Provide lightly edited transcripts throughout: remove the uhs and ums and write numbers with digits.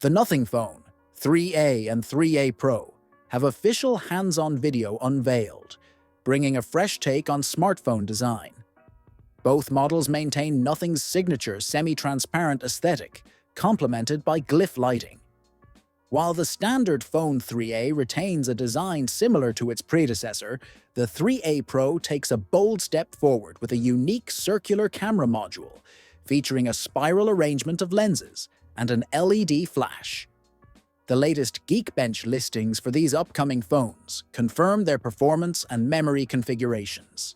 The Nothing Phone 3A and 3A Pro have official hands-on video unveiled, bringing a fresh take on smartphone design. Both models maintain Nothing's signature semi-transparent aesthetic, complemented by glyph lighting. While the standard phone 3A retains a design similar to its predecessor, the 3A Pro takes a bold step forward with a unique circular camera module, featuring a spiral arrangement of lenses and an LED flash. The latest Geekbench listings for these upcoming phones confirm their performance and memory configurations.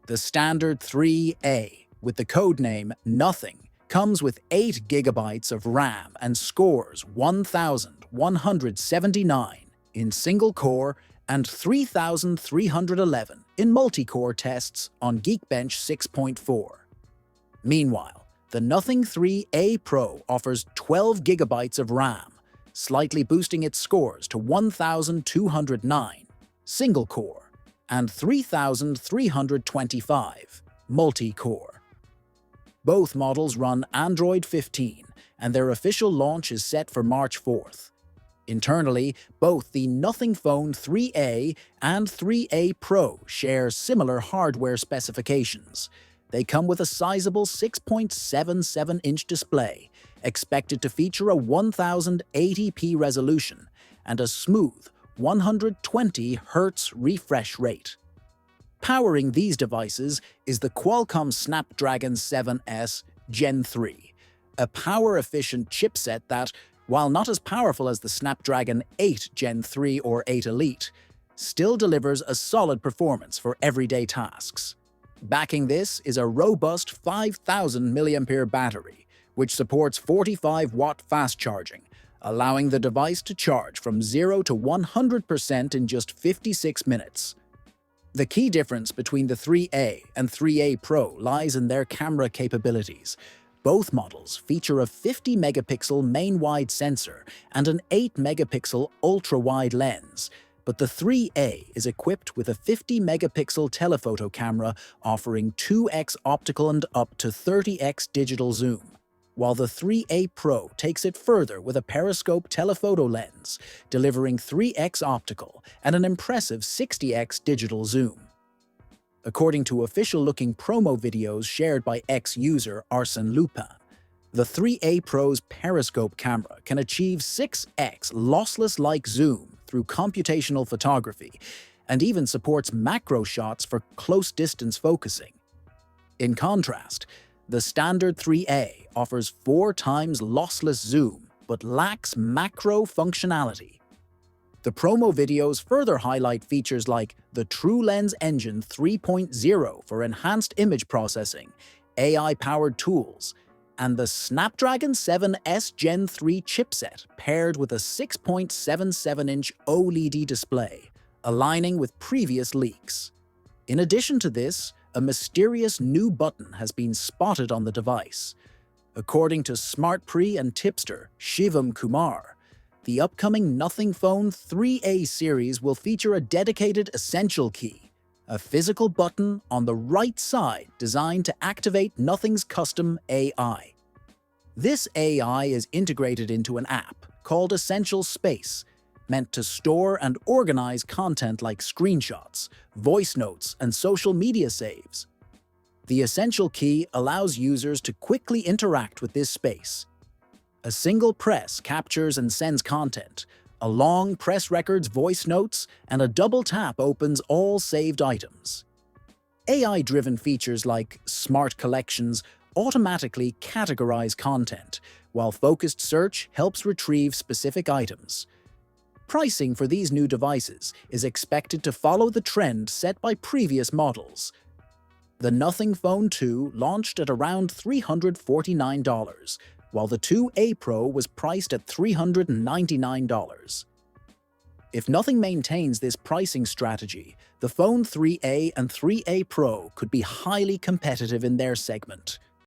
The standard 3A, with the codename Nothing, comes with 8 GB of RAM and scores 1,179 in single-core and 3,311 in multi-core tests on Geekbench 6.4. Meanwhile, the Nothing 3A Pro offers 12 GB of RAM, slightly boosting its scores to 1,209 single-core and 3,325 multi-core. Both models run Android 15, and their official launch is set for March 4th. Internally, both the Nothing Phone 3A and 3A Pro share similar hardware specifications. They come with a sizable 6.77-inch display, expected to feature a 1080p resolution and a smooth 120 Hz refresh rate. Powering these devices is the Qualcomm Snapdragon 7S Gen 3, a power-efficient chipset that, while not as powerful as the Snapdragon 8 Gen 3 or 8 Elite, still delivers a solid performance for everyday tasks. Backing this is a robust 5,000 mAh battery, which supports 45-watt fast charging, allowing the device to charge from 0 to 100% in just 56 minutes. The key difference between the 3A and 3A Pro lies in their camera capabilities. Both models feature a 50-megapixel main-wide sensor and an 8-megapixel ultra-wide lens, but the 3A is equipped with a 50-megapixel telephoto camera offering 2x optical and up to 30x digital zoom, while the 3A Pro takes it further with a periscope telephoto lens, delivering 3x optical and an impressive 60x digital zoom. According to official-looking promo videos shared by ex-user Arsène Lupin, the 3A Pro's periscope camera can achieve 6x lossless-like zoom through computational photography and even supports macro shots for close-distance focusing. In contrast, the standard 3A offers 4 times lossless zoom but lacks macro functionality. The promo videos further highlight features like the TrueLens Engine 3.0 for enhanced image processing, AI-powered tools, and the Snapdragon 7S Gen 3 chipset paired with a 6.77-inch OLED display, aligning with previous leaks. In addition to this, a mysterious new button has been spotted on the device. According to SmartPre and tipster Shivam Kumar, the upcoming Nothing Phone 3A series will feature a dedicated Essential key, a physical button on the right side designed to activate Nothing's custom AI. This AI is integrated into an app called Essential Space, meant to store and organize content like screenshots, voice notes, and social media saves. The Essential key allows users to quickly interact with this space. A single press captures and sends content, a long press records voice notes, and a double tap opens all saved items. AI-driven features like smart collections automatically categorize content, while focused search helps retrieve specific items. Pricing for these new devices is expected to follow the trend set by previous models. The Nothing Phone 2 launched at around $349, while the 2A Pro was priced at $399. If Nothing maintains this pricing strategy, the Phone 3A and 3A Pro could be highly competitive in their segment.